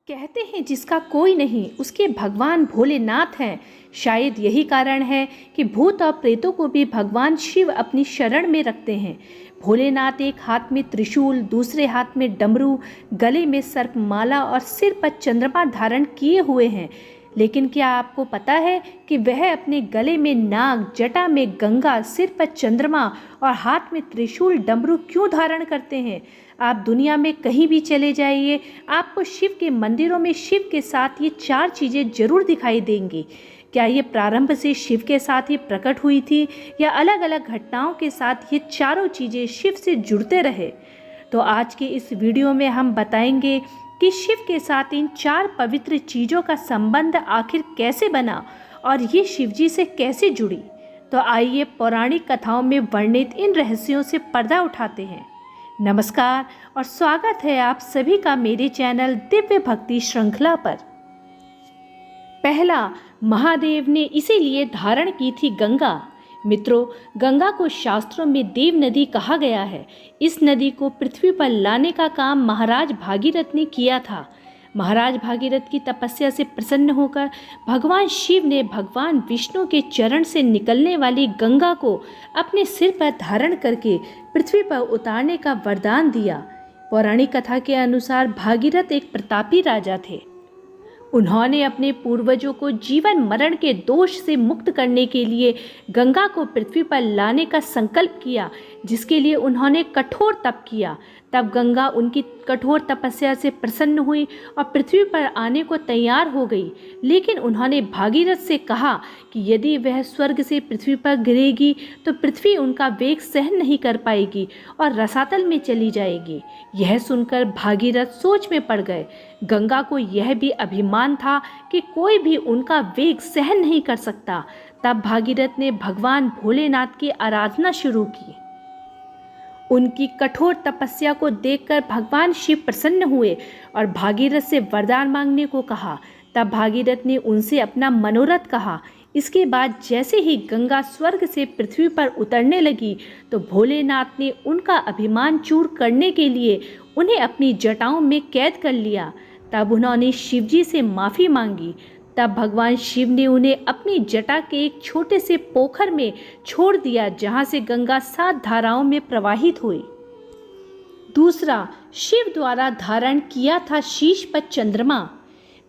कहते हैं जिसका कोई नहीं उसके भगवान भोलेनाथ हैं। शायद यही कारण है कि भूत और प्रेतों को भी भगवान शिव अपनी शरण में रखते हैं। भोलेनाथ एक हाथ में त्रिशूल, दूसरे हाथ में डमरू, गले में सर्पमाला और सिर पर चंद्रमा धारण किए हुए हैं। लेकिन क्या आपको पता है कि वह अपने गले में नाग, जटा में गंगा, सिर पर चंद्रमा और हाथ में त्रिशूल, डमरू क्यों धारण करते हैं? आप दुनिया में कहीं भी चले जाइए, आपको शिव के मंदिरों में शिव के साथ ये 4 चीज़ें जरूर दिखाई देंगी। क्या ये प्रारंभ से शिव के साथ ही प्रकट हुई थी या अलग अलग घटनाओं के साथ ये चारों चीज़ें शिव से जुड़ते रहे? तो आज के इस वीडियो में हम बताएंगे कि शिव के साथ इन 4 पवित्र चीज़ों का संबंध आखिर कैसे बना और ये शिवजी से कैसे जुड़ी। तो आइए पौराणिक कथाओं में वर्णित इन रहस्यों से पर्दा उठाते हैं। नमस्कार और स्वागत है आप सभी का मेरे चैनल दिव्य भक्ति श्रृंखला पर। पहला, महादेव ने इसीलिए धारण की थी गंगा। मित्रों, गंगा को शास्त्रों में देव नदी कहा गया है। इस नदी को पृथ्वी पर लाने का काम महाराज भागीरथ ने किया था। महाराज भागीरथ की तपस्या से प्रसन्न होकर भगवान शिव ने भगवान विष्णु के चरण से निकलने वाली गंगा को अपने सिर पर धारण करके पृथ्वी पर उतारने का वरदान दिया। पौराणिक कथा के अनुसार भागीरथ एक प्रतापी राजा थे। उन्होंने अपने पूर्वजों को जीवन मरण के दोष से मुक्त करने के लिए गंगा को पृथ्वी पर लाने का संकल्प किया, जिसके लिए उन्होंने कठोर तप किया। तब गंगा उनकी कठोर तपस्या से प्रसन्न हुई और पृथ्वी पर आने को तैयार हो गई। लेकिन उन्होंने भागीरथ से कहा कि यदि वह स्वर्ग से पृथ्वी पर गिरेगी तो पृथ्वी उनका वेग सहन नहीं कर पाएगी और रसातल में चली जाएगी। यह सुनकर भागीरथ सोच में पड़ गए। गंगा को यह भी अभिमान था कि कोई भी उनका वेग सहन नहीं कर सकता। तब भागीरथ ने भगवान भोलेनाथ की आराधना शुरू की। उनकी कठोर तपस्या को देखकर भगवान शिव प्रसन्न हुए और भागीरथ से वरदान मांगने को कहा। तब भागीरथ ने उनसे अपना मनोरथ कहा। इसके बाद जैसे ही गंगा स्वर्ग से पृथ्वी पर उतरने लगी तो भोलेनाथ ने उनका अभिमान चूर करने के लिए उन्हें अपनी जटाओं में कैद कर लिया। तब उन्होंने शिवजी से माफ़ी मांगी। तब भगवान शिव ने उन्हें अपनी जटा के एक छोटे से पोखर में छोड़ दिया, जहां से गंगा 7 धाराओं में प्रवाहित हुई। दूसरा, शिव द्वारा धारण किया था शीश पर चंद्रमा।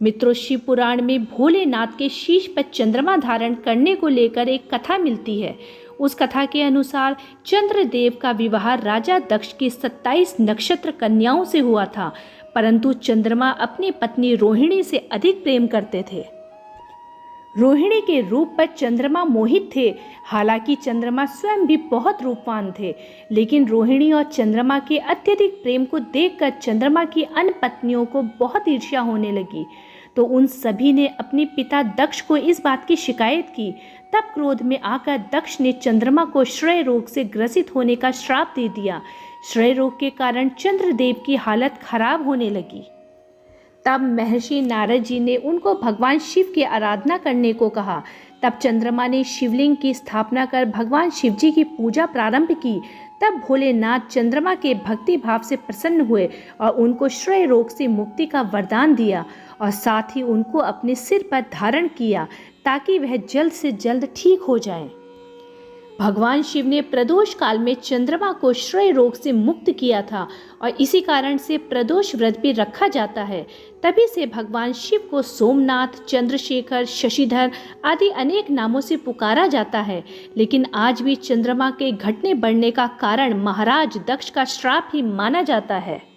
मित्रों, शिव पुराण में भोलेनाथ के शीश पर चंद्रमा धारण करने को लेकर एक कथा मिलती है। उस कथा के अनुसार चंद्रदेव का विवाह राजा दक्ष की 27 नक्षत्र कन्याओं से हुआ था, परंतु चंद्रमा अपनी पत्नी रोहिणी से अधिक प्रेम करते थे। रोहिणी के रूप पर चंद्रमा मोहित थे। हालांकि चंद्रमा स्वयं भी बहुत रूपवान थे, लेकिन रोहिणी और चंद्रमा के अत्यधिक प्रेम को देखकर चंद्रमा की अन्य पत्नियों को बहुत ईर्ष्या होने लगी। तो उन सभी ने अपने पिता दक्ष को इस बात की शिकायत की। तब क्रोध में आकर दक्ष ने चंद्रमा को क्षय रोग से ग्रसित होने का श्राप दे दिया। क्षय रोग के कारण चंद्रदेव की हालत खराब होने लगी। तब महर्षि नारद जी ने उनको भगवान शिव की आराधना करने को कहा। तब चंद्रमा ने शिवलिंग की स्थापना कर भगवान शिव जी की पूजा प्रारंभ की। तब भोलेनाथ चंद्रमा के भक्ति भाव से प्रसन्न हुए और उनको क्षय रोग से मुक्ति का वरदान दिया और साथ ही उनको अपने सिर पर धारण किया ताकि वह जल्द से जल्द ठीक हो जाएं। भगवान शिव ने प्रदोष काल में चंद्रमा को क्षय रोग से मुक्त किया था और इसी कारण से प्रदोष व्रत भी रखा जाता है। तभी से भगवान शिव को सोमनाथ, चंद्रशेखर, शशिधर आदि अनेक नामों से पुकारा जाता है। लेकिन आज भी चंद्रमा के घटने बढ़ने का कारण महाराज दक्ष का श्राप ही माना जाता है।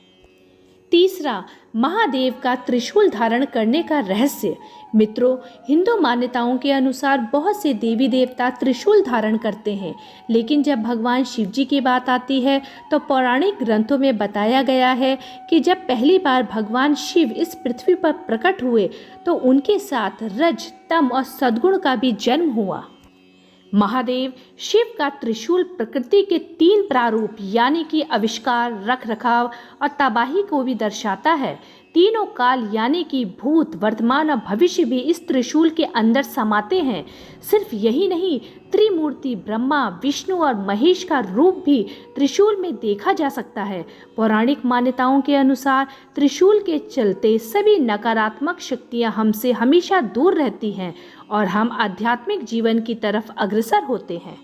तीसरा, महादेव का त्रिशूल धारण करने का रहस्य। मित्रों, हिंदू मान्यताओं के अनुसार बहुत से देवी देवता त्रिशूल धारण करते हैं, लेकिन जब भगवान शिव जी की बात आती है तो पौराणिक ग्रंथों में बताया गया है कि जब पहली बार भगवान शिव इस पृथ्वी पर प्रकट हुए तो उनके साथ रज, तम और सद्गुण का भी जन्म हुआ। महादेव शिव का त्रिशूल प्रकृति के 3 प्रारूप यानी कि आविष्कार, रख रखाव और तबाही को भी दर्शाता है। तीनों काल यानी कि भूत, वर्तमान और भविष्य भी इस त्रिशूल के अंदर समाते हैं। सिर्फ यही नहीं, त्रिमूर्ति ब्रह्मा, विष्णु और महेश का रूप भी त्रिशूल में देखा जा सकता है। पौराणिक मान्यताओं के अनुसार त्रिशूल के चलते सभी नकारात्मक शक्तियां हमसे हमेशा दूर रहती हैं और हम आध्यात्मिक जीवन की तरफ अग्रसर होते हैं।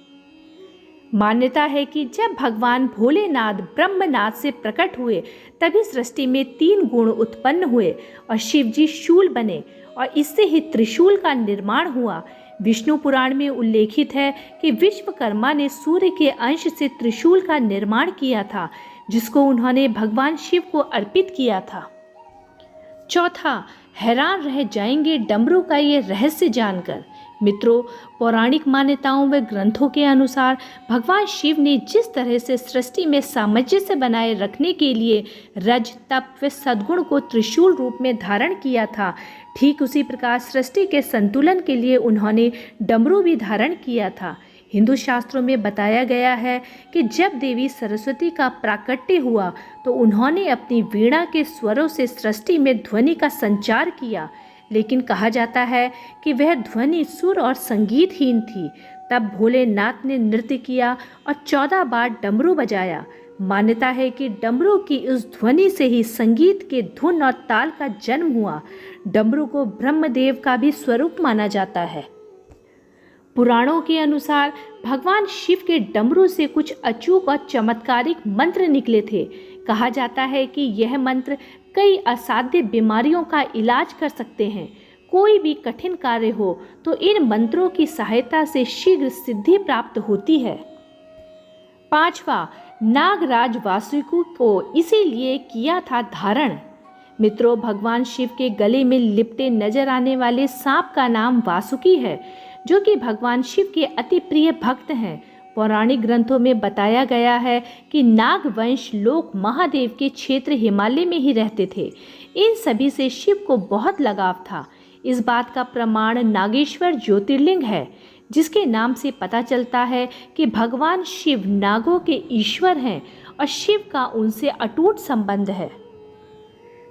मान्यता है कि जब भगवान भोलेनाथ ब्रह्मनाथ से प्रकट हुए तभी सृष्टि में 3 गुण उत्पन्न हुए और शिवजी शूल बने और इससे ही त्रिशूल का निर्माण हुआ। विष्णु पुराण में उल्लेखित है कि विश्वकर्मा ने सूर्य के अंश से त्रिशूल का निर्माण किया था, जिसको उन्होंने भगवान शिव को अर्पित किया था। चौथा, हैरान रह जाएंगे डमरू का ये रहस्य जानकर। मित्रों, पौराणिक मान्यताओं व ग्रंथों के अनुसार भगवान शिव ने जिस तरह से सृष्टि में सामंजस्य बनाए रखने के लिए रज, तप व सद्गुण को त्रिशूल रूप में धारण किया था, ठीक उसी प्रकार सृष्टि के संतुलन के लिए उन्होंने डमरू भी धारण किया था। हिंदू शास्त्रों में बताया गया है कि जब देवी सरस्वती का प्राकट्य हुआ तो उन्होंने अपनी वीणा के स्वरों से सृष्टि में ध्वनि का संचार किया, लेकिन कहा जाता है कि वह ध्वनि सुर और संगीतहीन थी। तब भोलेनाथ ने नृत्य किया और 14 बार डमरू बजाया। मान्यता है कि डमरू की उस ध्वनि से ही संगीत के धुन और ताल का जन्म हुआ। डमरू को ब्रह्मदेव का भी स्वरूप माना जाता है। पुराणों के अनुसार भगवान शिव के डमरू से कुछ अचूक और चमत्कारिक मंत्र निकले थे। कहा जाता है कि यह मंत्र कई असाध्य बीमारियों का इलाज कर सकते हैं। कोई भी कठिन कार्य हो तो इन मंत्रों की सहायता से शीघ्र सिद्धि प्राप्त होती है। पांचवा, नागराज वासुकी को इसीलिए किया था धारण। मित्रों, भगवान शिव के गले में लिपटे नजर आने वाले सांप का नाम वासुकी है, जो कि भगवान शिव के अति प्रिय भक्त हैं। पौराणिक ग्रंथों में बताया गया है कि नागवंश लोग महादेव के क्षेत्र हिमालय में ही रहते थे। इन सभी से शिव को बहुत लगाव था। इस बात का प्रमाण नागेश्वर ज्योतिर्लिंग है, जिसके नाम से पता चलता है कि भगवान शिव नागों के ईश्वर हैं और शिव का उनसे अटूट संबंध है।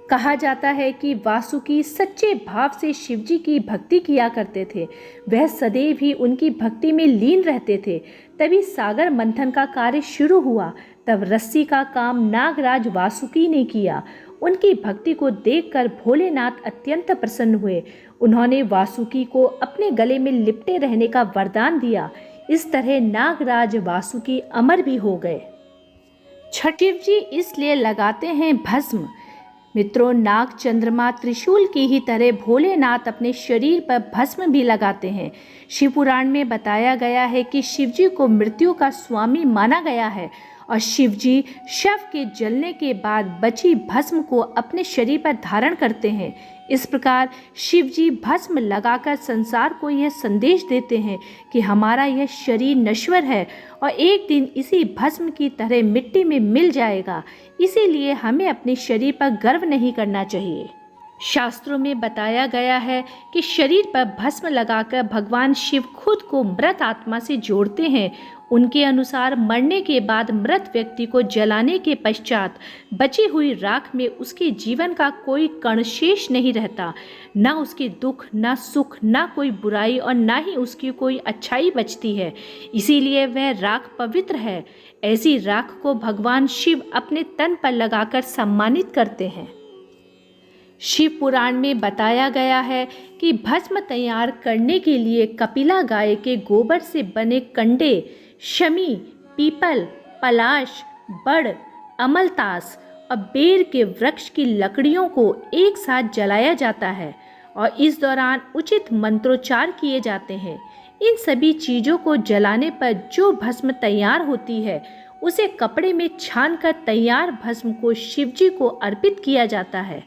कहा जाता है कि वासुकी सच्चे भाव से शिवजी की भक्ति किया करते थे। वह सदैव ही उनकी भक्ति में लीन रहते थे। तभी सागर मंथन का कार्य शुरू हुआ। तब रस्सी का काम नागराज वासुकी ने किया। उनकी भक्ति को देखकर भोलेनाथ अत्यंत प्रसन्न हुए। उन्होंने वासुकी को अपने गले में लिपटे रहने का वरदान दिया। इस तरह नागराज वासुकी अमर भी हो गए। शिवजी इसलिए लगाते हैं भस्म। मित्रों, नाग, चंद्रमा, त्रिशूल की ही तरह भोलेनाथ अपने शरीर पर भस्म भी लगाते हैं। शिव पुराण में बताया गया है कि शिवजी को मृत्यु का स्वामी माना गया है और शिवजी शव के जलने के बाद बची भस्म को अपने शरीर पर धारण करते हैं। इस प्रकार शिवजी भस्म लगाकर संसार को यह संदेश देते हैं कि हमारा यह शरीर नश्वर है और एक दिन इसी भस्म की तरह मिट्टी में मिल जाएगा। इसीलिए हमें अपने शरीर पर गर्व नहीं करना चाहिए। शास्त्रों में बताया गया है कि शरीर पर भस्म लगाकर भगवान शिव खुद को मृत आत्मा से जोड़ते हैं। उनके अनुसार मरने के बाद मृत व्यक्ति को जलाने के पश्चात बची हुई राख में उसके जीवन का कोई कण शेष नहीं रहता। ना उसके दुख, ना सुख, ना कोई बुराई और ना ही उसकी कोई अच्छाई बचती है। इसीलिए वह राख पवित्र है। ऐसी राख को भगवान शिव अपने तन पर लगाकर सम्मानित करते हैं। शिव पुराण में बताया गया है कि भस्म तैयार करने के लिए कपिला गाय के गोबर से बने कंडे, शमी, पीपल, पलाश, बड़, अमलतास और बेर के वृक्ष की लकड़ियों को एक साथ जलाया जाता है और इस दौरान उचित मंत्रोच्चार किए जाते हैं। इन सभी चीज़ों को जलाने पर जो भस्म तैयार होती है उसे कपड़े में छानकर तैयार भस्म को शिवजी को अर्पित किया जाता है।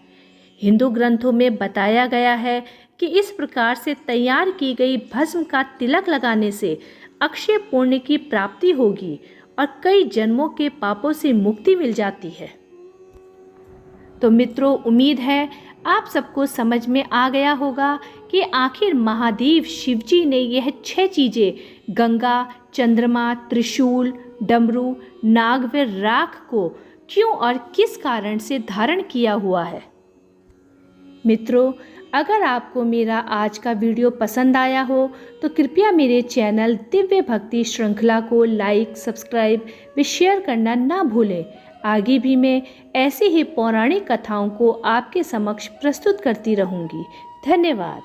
हिंदू ग्रंथों में बताया गया है कि इस प्रकार से तैयार की गई भस्म का तिलक लगाने से अक्षय पुण्य की प्राप्ति होगी और कई जन्मों के पापों से मुक्ति मिल जाती है। तो मित्रों, उम्मीद है आप सबको समझ में आ गया होगा कि आखिर महादेव शिवजी ने यह 6 चीज़ें गंगा, चंद्रमा, त्रिशूल, डमरू, नाग व राख को क्यों और किस कारण से धारण किया हुआ है। मित्रों, अगर आपको मेरा आज का वीडियो पसंद आया हो तो कृपया मेरे चैनल दिव्य भक्ति श्रृंखला को लाइक, सब्सक्राइब व शेयर करना ना भूलें। आगे भी मैं ऐसी ही पौराणिक कथाओं को आपके समक्ष प्रस्तुत करती रहूँगी। धन्यवाद।